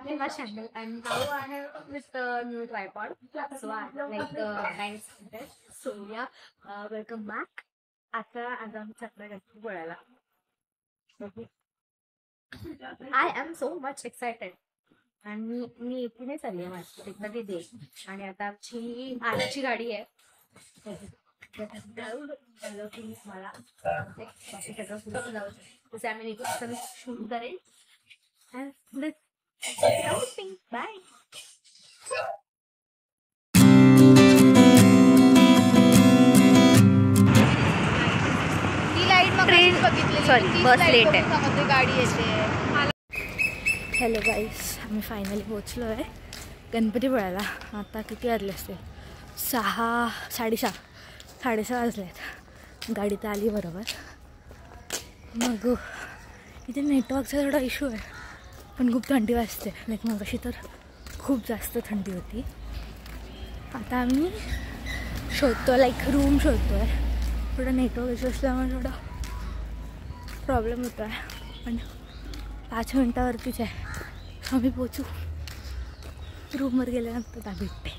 back to my channel, and now I have with the new tripod. So I like the nice content. So yeah, welcome back. आता आज आम्ही चक्र गणपती बोलायला. I am so much excited. आणि मी इथे चालली आहे माझी तिकडे तिथे आणि आता आमची आजची गाडी आहे. मला जसे आम्ही शूट करेल. बाय. सॉरी बस लेट आहे गाडी येते. हॅलो गाईस, आम्ही फायनली पोचलो आहे गणपतीपुळ्याला. आता किती वाजले असते? 6:30 वाजले आहेत. गाडी तर आली बरोबर. मग इथे नेटवर्कचा थोडा इश्यू आहे, पण खूप थंडी वाजते. लाईक मग अशी तर खूप जास्त थंडी होती. आता आम्ही शोधतो, लाईक रूम शोधतो आहे. थोडं नेटवर्क इश्यू असल्यामुळे थोडा प्रॉब्लेम होतो आहे, पण 5 मिनटावरतीच आहे. आम्ही पोचू. रूमवर गेल्यानंतर त्या भेटते.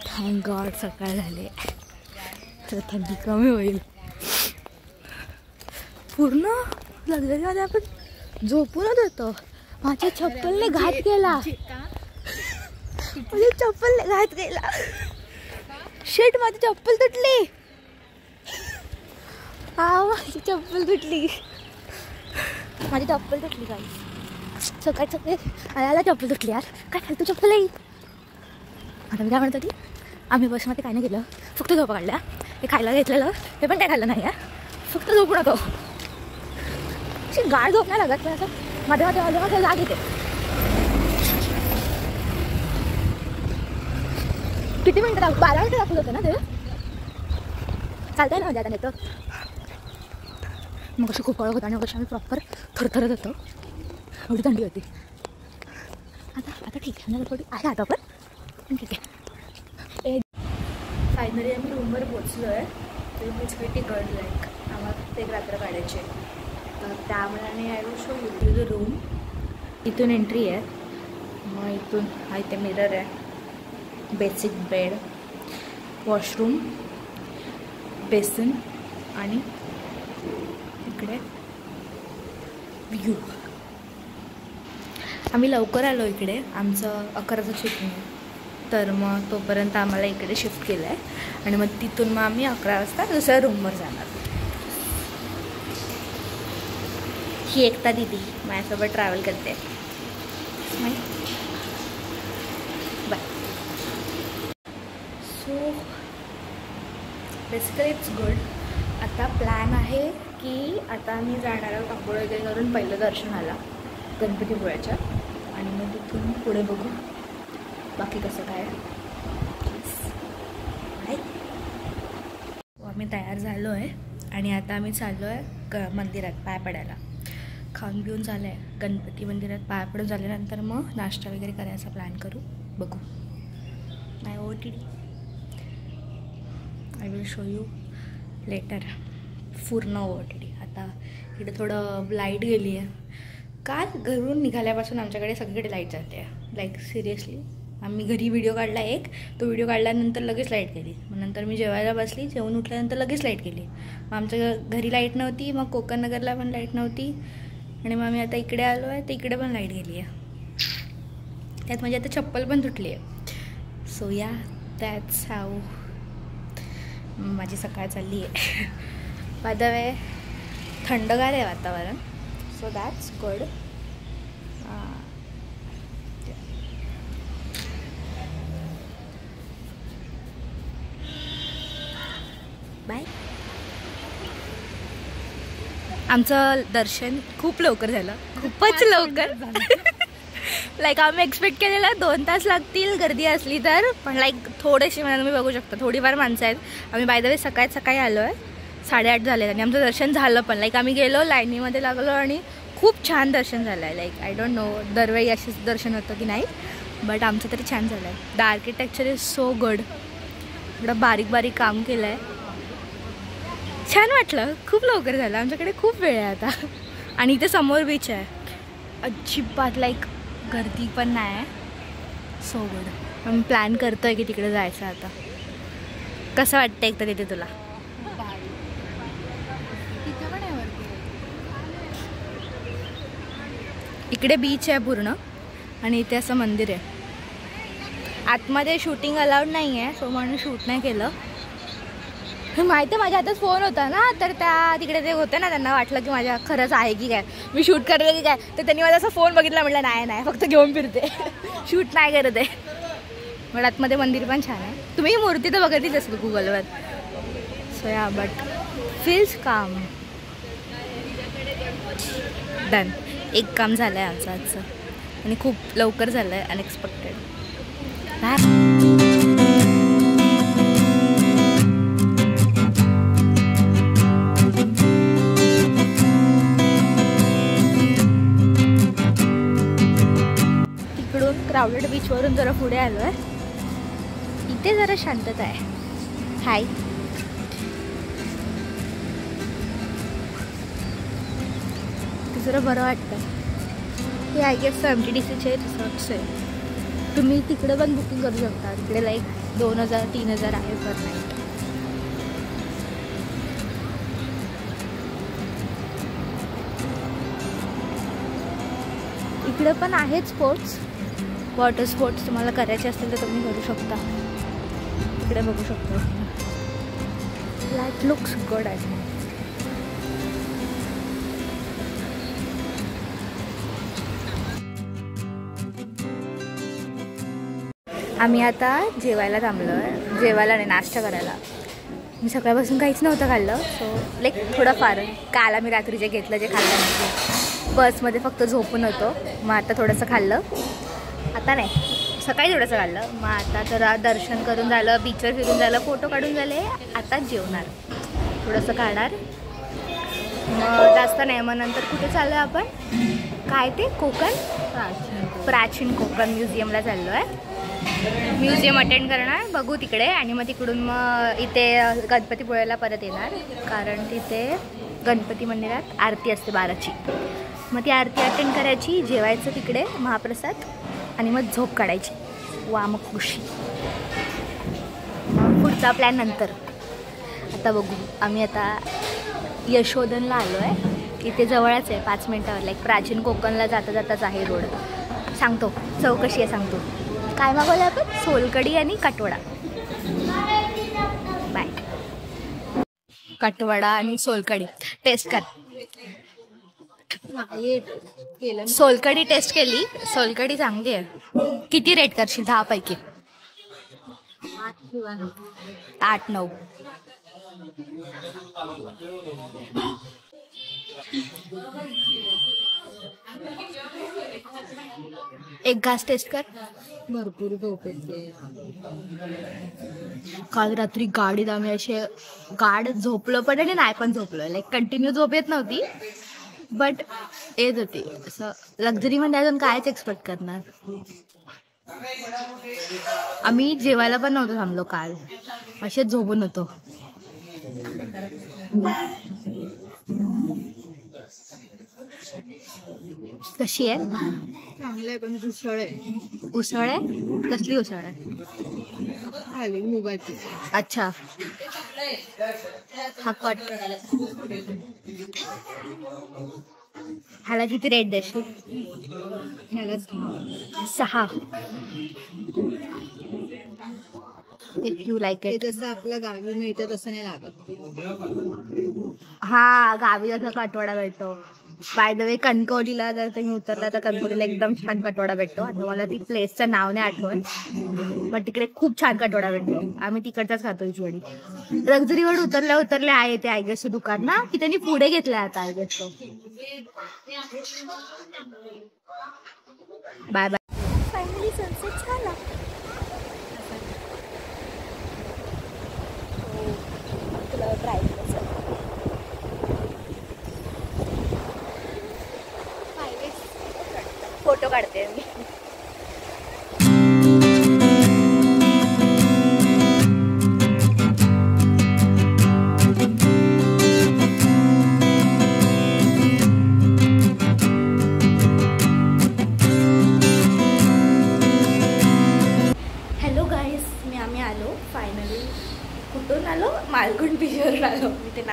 थँक गॉड सकाळ झाले तर थंडी कमी होईल. पूर्ण लग्जरीमध्ये आपण झोपूनच होतो. माझ्या चप्पलने घात केला. माझ्या चप्पलने घात केला. शेट, माझी चप्पल तुटली. माझी चप्पल तुटली. माझी चप्पल तुटली काही सकाळी आला चप्पल तुटली. यार काय फालतू चप्पल आहे. आता मी काय म्हणत होती, आम्ही बसमध्ये काय नाही केलं, फक्त झोपा काढल्या. हे खायला घेतलेलं, हे पण काय खाल्लं नाही आहे, फक्त झोपून होतो. अशी गाड झोप नाही लागत, पण असं मध्ये जाग येते. किती मिनटं 12 मिनटं दाखवत होतं ना ते. चालतंय ना म्हणजे आता नेतं. मग अशी खूप कळक होतं आणि मग अशी आम्ही प्रॉपर थरथरत होतो. एवढी थंडी होती. आता ठीक आहे, थोडी आहे आता पण ठीक आहे. फायनली आम्ही रूमवर पोचलो आहे. ते मीच वेटी गड लाईक आम्हाला ते रात्र काढायचे. तर त्यामुळे I will show you the room. इथून एंट्री आहे. मग इथून हा इथे मिरर आहे. बेसिक बेड, वॉशरूम, बेसिन आणि इकडे व्ह्यू. आम्ही लवकर आलो इकडे. आमचं 11चं शिफ्टिंग आहे, तर मग तोपर्यंत आम्हाला इकडे शिफ्ट केलं आहे. आणि मग तिथून मग आम्ही 11 वाजता दुसऱ्या रूमवर जाणार. ही एकता दिदी माझ्यासोबत ट्रॅव्हल करते. Bye. So basically it's good. आता प्लॅन आहे की आता आम्ही जाणार आहोत आंघोळ वगैरे करून पहिलं दर्शनाला गणपतीपुळ्याच्या, आणि मग तिथून पुढे बघू बाकी कसं काय. आम्ही तयार झालो आहे आणि आता आम्ही चाललो आहे मंदिरात पाय पडायला. खाऊन पिऊन झालं आहे. गणपती मंदिरात पाय पडून झाल्यानंतर मग नाश्ता वगैरे करायचा प्लॅन करू. बघू. माय OOTD I will show you later. पूर्ण OOTD. आता इकडे थोडं लाईट गेली आहे. काल घरून निघाल्यापासून आमच्याकडे सगळीकडे लाईट जाते आहे. Like seriously. आम्ही घरी व्हिडिओ काढला एक, तो व्हिडिओ काढल्यानंतर लगेच लाईट गेली. मग नंतर मी जेवायला बसली, जेवून उठल्यानंतर लगेच लाईट गेली. मग आमच्या घरी लाईट नव्हती, मग कोकण नगरला पण लाईट नव्हती, आणि मग आम्ही आता इकडे आलो आहे, तर इकडे पण लाईट गेली आहे. त्यात म्हणजे आता चप्पल पण तुटली आहे. सो या दॅट्स हाऊ माझी सकाळ चालली आहे. बाय द वे थंडगार आहे वातावरण, सो दॅट्स गुड. बाय. आमचं दर्शन खूप लवकर झालं, खूपच लवकर. लाईक आम्ही एक्सपेक्ट केलेलं 2 तास लागतील गर्दी असली तर, पण लाईक थोडेसे मला तुम्ही बघू शकता थोडीफार माणसं आहेत. आम्ही बाय द वे सकाळी आलो आहे. 8:30 झाले आणि आमचं दर्शन झालं पण. लाईक आम्ही गेलो, लाईनीमध्ये लागलो आणि खूप छान दर्शन झालं आहे. लाईक आय डोंट नो दरवेळी असेच दर्शन होतं की नाही, बट आमचं तरी छान झालं आहे. The architecture is so good. एवढं बारीक काम केलं आहे. छान वाटलं, खूप लवकर झालं. आमच्याकडे खूप वेळ आहे आता. आणि इथे समोर बीच आहे. अजिबात लाईक गर्दी पण नाही आहे. So good. आम्ही प्लॅन करतोय की तिकडे जायचं आता. कसं वाटतं एकदा तिथे तुला? इकडे बीच आहे पूर्ण आणि इथे असं मंदिर आहे. आतमध्ये शूटिंग अलाउड नाही आहे, सो म्हणून शूट नाही केलं. माहिती आहे माझ्या हातात फोन होता ना, तर त्या तिकडे ते होते ना, त्यांना वाटलं की माझ्या खरंच आहे की काय, मी शूट करते की काय. तर त्यांनी माझा असा फोन बघितला, म्हटलं नाही नाही फक्त घेऊन फिरते, शूट नाही करत आहे. पण आतमध्ये मंदिर पण छान आहे. तुम्ही ही मूर्ती तर बघितलीच असेल गुगलवर. सो या बट फील्स काम. डन. एक काम झालं आहे आमचं आजचं आणि खूप लवकर झालं आहे, अनएक्सपेक्टेड. तिकडून क्राऊडेड बीचवरून जरा पुढे आलो आहे. इथे जरा शांतता आहे. हाय. जरा बरं वाटतं. हे आय गेस MTDCचे रिसॉर्ट्स आहे. तुम्ही तिकडे पण बुकिंग करू शकता. तिकडे लाईक 2000-3000 आहे पर नाईट. इकडे पण आहेत स्पोर्ट्स, वॉटर स्पोर्ट्स. तुम्हाला करायचे असतील तर तुम्ही करू शकता. इकडे बघू शकता. लाईक लुक्स गुड आहे. आम्ही आता जेवायला थांबलो आहे. जेवायला नाही, नाश्ता करायला. मी सकाळपासून काहीच नव्हतं खाल्लं. सो लाईक थोडंफार काल आम्ही रात्री घेतलं जे खाल्लं नव्हतं. बसमध्ये फक्त झोपून होतो. मग आता थोडंसं खाल्लं. आता नाही, सकाळी थोडंसं खाल्लं. मग आता जरा दर्शन करून झालं, बीचवर फिरून झालं, फोटो काढून झाले. आता जेवणार, थोडंसं खाणार. मग जास्त नाही. मग नंतर कुठे चाललो आहे आपण? काय ते कोकण प्राचीन कोकण म्युझियमला चाललो आहे. म्युझियम अटेंड करणार, बघू तिकडे. आणि मग तिकडून मग इथे गणपतीपुळ्याला परत येणार, कारण तिथे गणपती मंदिरात आरती असते 12ची. मग ती आरती अटेंड करायची, जेवायचं तिकडे महाप्रसाद आणि मग झोप काढायची. वा मग खुशी. मग पुढचा प्लॅन नंतर. आता बघू. आम्ही आता यशोधनला आलो आहे. इथे जवळच आहे, 5 मिनटावर. लाईक प्राचीन कोकणला जाता जाताच आहे रोड. सांगतो चौकशी आहे, सांगतो. काय मागवलं आपण? सोलकढी आणि कटवडा. बाय. कटवडा आणि सोलकढी टेस्ट कर. सोलकढी टेस्ट केली. सोलकढी चांगली आहे. किती रेट करशील 10 पैकी? 8-9. एक घास टेस्ट कर. भरपूर झोप येते. काल रात्री गाडीत आम्ही असे गाड झोपलो पण आणि नाही पण झोपलो. लाईक कंटिन्यू झोप येत नव्हती, बट येत होती. असं लक्झरीमध्ये अजून कायच एक्सपेक्ट करणार. आम्ही जेवायला पण नव्हतो थांबलो काल, असेच झोपून होतो. कशी आहे? चांगलं आहे, पण उसळ आहे. उसळ आहे? कसली उसळ आहे? मुगाची. अच्छा. हा कट. ह्याला किती रेट देशील? ह्याला 6. If you like it. जसं आपलं गावी मिळतं तसं नाही लागत. हा, गावी जसं कटवडा भेटतो. बाय द वे कणकवलीला जर तुम्ही उतरला तर कणकवलीला एकदम छान कटवडा भेटतो. आता मला ती प्लेसचं नाव नाही आठवत, पण तिकडे खूप छान कटवडा भेटतो. आम्ही तिकडचाच खातो उजवडी. लक्झरीवर उतरल्या आहे ते आय गेस दुकान ना, की त्यांनी पुढे घेतलं आता I guess. Bye bye. Finally sunset झाला. तुला ट्राय फोटो काढते मी.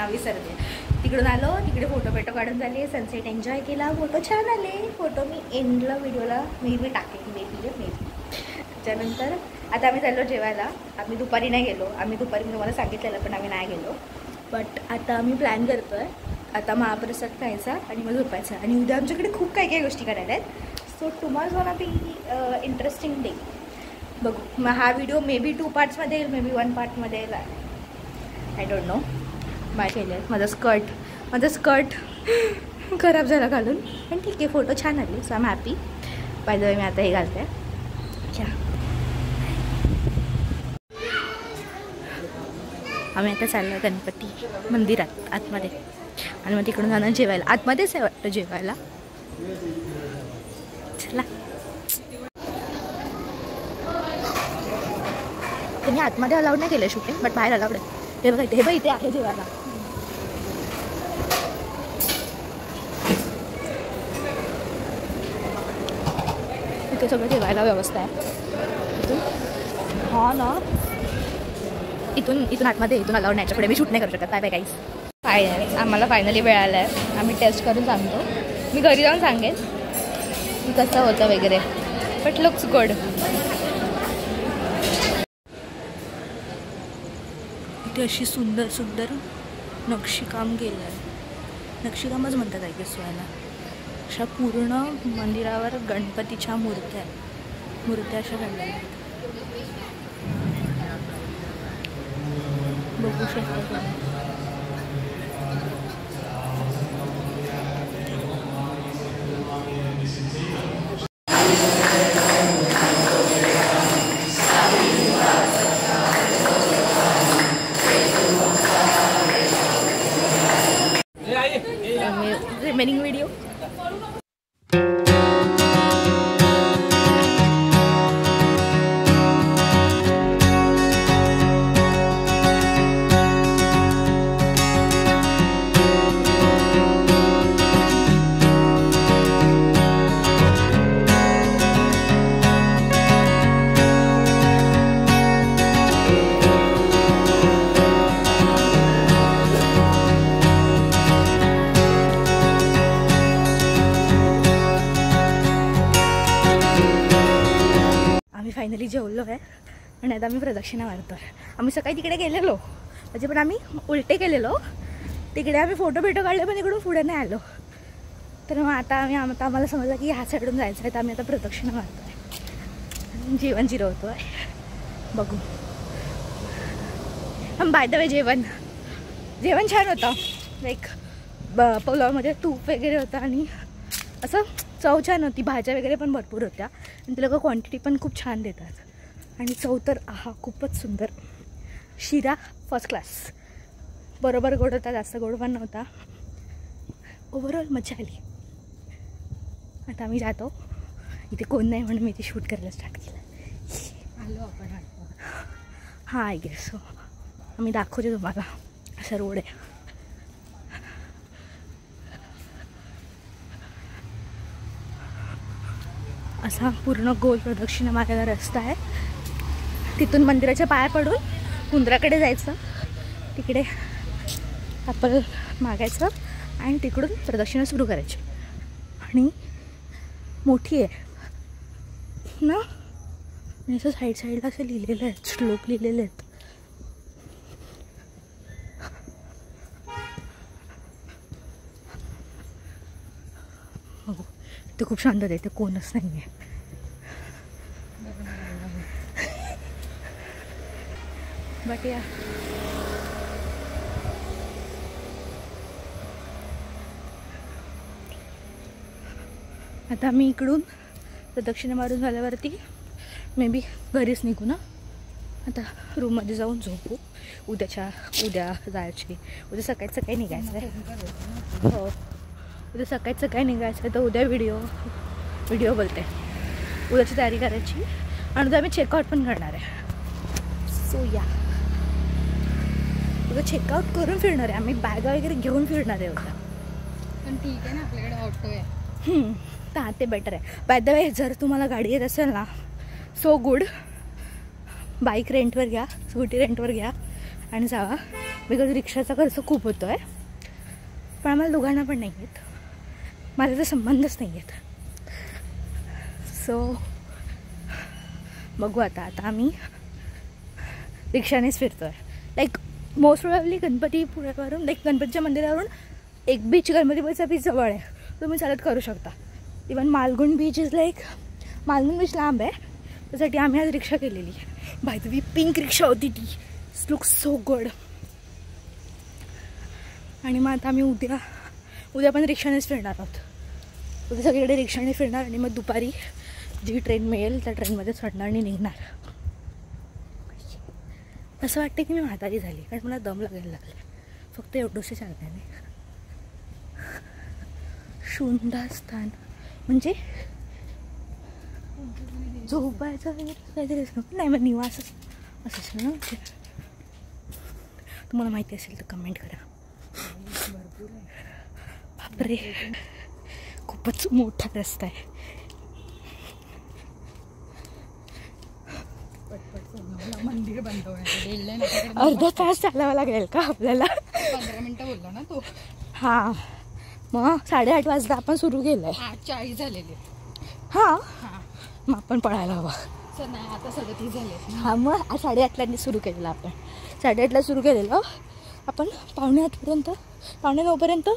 नाव विसरते. तिकडून आलो, तिकडे फोटो काढून झाले, सनसेट एन्जॉय केला, फोटो छान आले. फोटो मी एंडला व्हिडिओला मी टाकेन मेबी. त्याच्यानंतर आता आम्ही चाललो जेवायला. आम्ही दुपारी नाही गेलो, आम्ही दुपारी मी तुम्हाला सांगितलेलं पण आम्ही नाही गेलो. बट आता आम्ही प्लॅन करतो आहे, आता महाप्रसाद खायचा आणि मग झोपायचा. आणि उद्या आमच्याकडे खूप काही गोष्टी करायला आहेत. So tomorrow's gonna be interesting day. बघू, मग हा व्हिडिओ मे बी 2 पार्ट्समध्ये येईल, मे बी 1 पार्टमध्ये येईल, आय डोंट नो. बाय केले माझं स्कर्ट खराब झाला घालून, पण ठीक आहे, फोटो छान आले, so I am happy. By the way मी आता हे घालते. अच्छा, आम्ही आता चाललो गणपती मंदिरात आतमध्ये, आणि मग तिकडून जाणं जेवायला. आतमध्येच आहे वाटतं जेवायला. चला, त्यांनी आतमध्ये अलाउड नाही केलं शूटिंग, बट बाहेर अलाउड आहे. हे बघा इथे आहे जेवायला. इथे सगळं जेवायला व्यवस्था आहे. हा ना, इथून आतमध्ये अलाउड नाही. पुढे मी शूट नाही करू शकत. Bye guys. आम्हाला फायनली वेळ आला आहे. आम्ही टेस्ट करून सांगतो. मी घरी जाऊन सांगेन की कसं होतं वगैरे, बट लुक्स गुड. इथे अशी सुंदर नक्षीकाम केलं आहे. नक्षीकामच म्हणतात आहे की सोयला. अशा पूर्ण मंदिरावर गणपतीच्या मूर्त्या अशा काढलेल्या आहेत. बघू शकता. Remaining video. फायनली जेवलो आहे आणि आता आम्ही प्रदक्षिणा मारतो आहे. आम्ही सकाळी तिकडे गेलेलो, म्हणजे पण आम्ही उलटे गेलेलो. तिकडे आम्ही फोटो काढले, पण इकडून पुढे नाही आलो. तर मग आता आम्हाला समजलं की ह्या साईडून जायचं आहे. तर आम्ही आता प्रदक्षिणा मारतो आहे, जेवण जिरवतो आहे. बघू. बाय द वे जेवण छान होतं. लाईक पुलावमध्ये तूप वगैरे होतं आणि असं चव छान होती. भाज्या वगैरे पण भरपूर होत्या आणि ते लोक क्वांटिटी पण खूप छान देतात. आणि चव तर खूपच सुंदर. शिरा फर्स्ट क्लास, बरोबर गोड होता, जास्त गोड पण नव्हता. ओव्हरऑल मजा आली. आता आम्ही जातो. इथे कोण नाही म्हणून मी इथे शूट करायला स्टार्ट केलं. आलो आपण. हां, आय गेस सो. आम्ही दाखवते तुम्हाला. असा रोड आहे. असा पूर्ण गोल प्रदक्षिणा मारायला रस्ता आहे. तिथून मंदिराच्या पाया पडून कुंद्राकडे जायचं. तिकडे ॲपल मागायचं आणि तिकडून प्रदक्षिणा सुरू करायची. आणि मोठी आहे ना, असं साईडला असं लिहिलेलं आहे, श्लोक लिहिलेले आहेत. हो, ते खूप शांत आहे. ते कोणच नाही आहे. बट या आता आम्ही इकडून प्रदक्षिणा मारून झाल्यावरती मे बी घरीच निघू ना. आता रूममध्ये जाऊन झोपू. उद्या जायची. उद्या सकाळी निघायचं आहे. हो, उद्या सकाळी निघायचं आहे. तर उद्या व्हिडिओ बोलते. उद्याची तयारी करायची आणि उद्या आम्ही चेकआउट पण करणार आहे. सो या, उद्या चेकआउट करून फिरणार आहे आम्ही. बॅग वगैरे घेऊन फिरणार आहे उद्या. पण ठीक आहे ना, आपल्याकडे ऑटो आहे. तर ते बेटर आहे. बाय द वे, जर तुम्हाला गाडी येत असेल ना, सो गुड. बाईक रेंटवर घ्या, स्कूटी रेंटवर घ्या आणि जावा. बिकॉज रिक्षाचा खर्च खूप होतो आहे. पण आम्हाला दोघांना पण नाही आहेत, माझा तर संबंधच नाही आहेत. सो बघू आता आम्ही रिक्षानेच फिरतो आहे. लाईक मोस्ट प्रोबॅबली गणपतीपुळ्यावरून लाईक गणपतीच्या मंदिरावरून एक बीच गणपतीपुळेचा बीच जवळ आहे, तुम्ही चालत करू शकता. Even Malgund beach is like Malgund beach लांब आहे, त्यासाठी आम्ही आज रिक्षा केलेली. बाय द वे पिंक रिक्षा होती ती, लुक सो गुड. आणि मग आता आम्ही उद्या पण रिक्षानेच फिरणार आहोत. उद्या सगळीकडे रिक्षाने फिरणार आणि मग दुपारी जी ट्रेन मिळेल त्या ट्रेनमध्ये चढणार आणि निघणार. असं वाटतं की मी म्हातारी झाली, कारण मला दम लागायला लागले फक्त एवढंसे चालण्याने. शून्यस्थान म्हणजे झोपायचं काहीतरी नाही, मग निवास असंच ना. तुम्हाला माहिती असेल तर कमेंट करा. बापरे खूपच मोठा रस्ता आहे. मंदिर बंद अर्धा तास चालावं लागेल का आपल्याला? 15 मिनिटं बोललो ना तू. हां मग 8:30 वाजता आपण सुरू केलं आहे. 8:40 झालेले. हां मग आपण पळायला हवं. नाही आता 37 झाले. हां मग 8:30ला सुरू केलेलं आपण. 8:30ला सुरू केलेलं आपण 7:45पर्यंत 8:45पर्यंत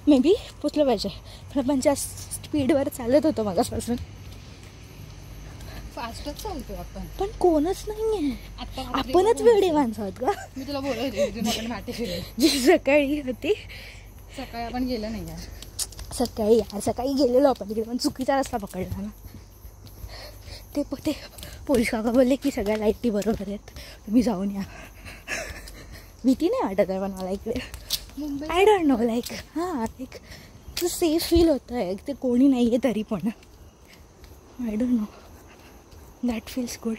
मे बी पोचलं पाहिजे. पण आपण जास्त स्पीडवर चालत होतो मागासपासून. फास्टच चालतो आपण, पण कोणच नाही आहे. आता आपणच वेडे माणसं आहोत का? मी तुला बोलवते आपण वाटे फिरले. जी सकाळी होती, सकाळी आपण गेलं नाही यार. सकाळी गेलेलो आपण तिकडे, पण चुकीचा रस्ता पकडला ना. ते पोलीस काका बोलले की सगळ्या लाईटी बरोबर आहेत, तुम्ही जाऊन या. भीती नाही वाटत आहे पण मला इकडे. Mumbai I don't know like like safe feel होतं आहे. ते कोणी नाही आहे तरी पण I don't know, that feels good.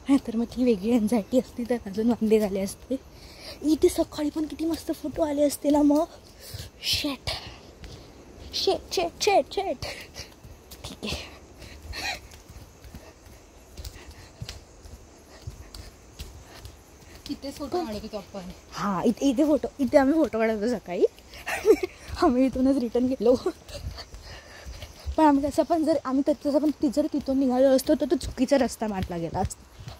नाही तर मग ती वेगळी एन्झायटी असती तर अजून वांदे झाले असते. इथे सकाळी पण किती मस्त फोटो आले असते ना. मग शेट ठीक आहे. इथे फोटो काढत होतो आपण. हां इथे आम्ही फोटो काढत होतो सकाळी. आम्ही इथूनच रिटर्न गेलो. पण आम्ही तसं पण जर तिथून निघालो असतो तर तो चुकीचा रस्ता मारला गेला असता.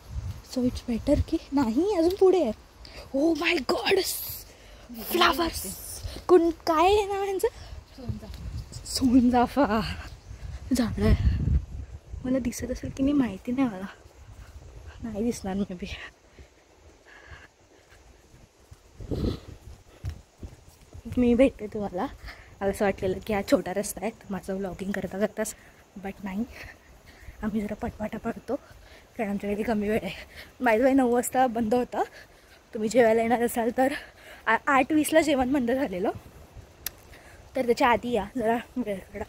सो इट्स बेटर की नाही अजून पुढे आहे. Oh my God flowers. काय आहे ना यांचं? सोनचाफा झाड आहे. मला दिसत असेल की नाही माहिती नाही, मला नाही दिसणार मे बी. मी भेटते तुम्हाला. मला असं वाटलेलं की हा छोटा रस्ता आहे माझं व्लॉगिंग करताच, बट नाही, आम्ही जरा पटपाटा पडतो कारण आमच्याकडे कमी वेळ आहे. बाय द वे 9 वाजता बंद होतं. तुम्ही जेवायला येणार असाल तर 8:20ला जेवण बंद झालेलं, तर त्याच्या आधी या, जरा वेळ काढा.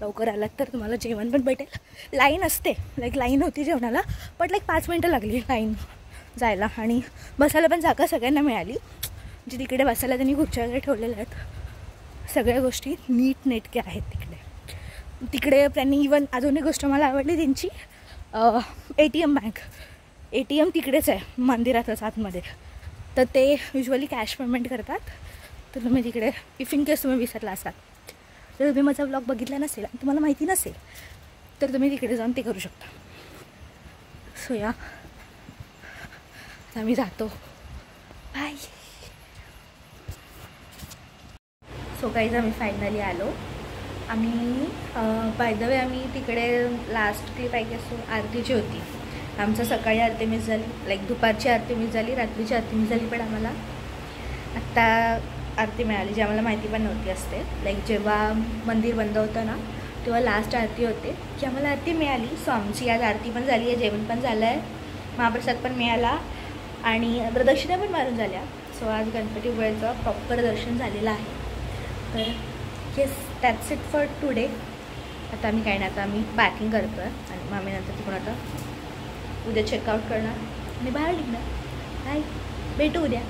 लवकर आलात तर तुम्हाला जेवण पण भेटेल. लाईन असते, लाईन होती जेवणाला, बट 5 मिनटं लागली लाईन जायला. आणि बसायला पण जागा सगळ्यांना मिळाली. म्हणजे तिकडे बसायला त्यांनी खुर्च्या वगैरे ठेवलेल्या आहेत. सगळ्या गोष्टी नीट नेटक्या आहेत तिकडे. त्यांनी इवन अजून एक गोष्ट मला आवडली त्यांची, ATM बँक. ATM तिकडेच आहे मंदिरातच आतमध्ये. तर ते युजली कॅश पेमेंट करतात. तर तुम्ही तिकडे इफ इन केस तुम्ही विसरला असाल तर तुम्ही माझा ब्लॉग बघितला नसेल आणि तुम्हाला माहिती नसेल तर तुम्ही तिकडे जाऊन ते करू शकता. सो या आता मी जातो. बाय. सो गाईज आम्ही फायनली आलो. आम्ही बाय द वे आम्ही तिकडे लास्ट क्लिप आहे की असो आरतीची होती. आमचं सकाळी आरती मिस झाली, दुपारची आरती मिस झाली, रात्रीची आरती मिस झाली. पण आम्हाला आत्ता आरती मिळाली, जी आम्हाला माहिती पण नव्हती असते. जेव्हा मंदिर बंद होतं ना तेव्हा लास्ट आरती होते की आम्हाला आरती मिळाली. सो आमची आज आरती पण झाली आहे, जेवण पण झालं आहे, महाप्रसाद पण मिळाला आणि प्रदक्षिणा पण मारून झाल्या. सो आज गणपतीपुळेचं प्रॉपर दर्शन झालेलं आहे. तर yes that's it for today. आता आम्ही काय नाही, आता आम्ही पॅकिंग करतो आहे आणि मग आम्ही नंतर तिकडून आता उद्या चेकआउट करणार आणि बाहेर निघणार. बाय, भेटू उद्या.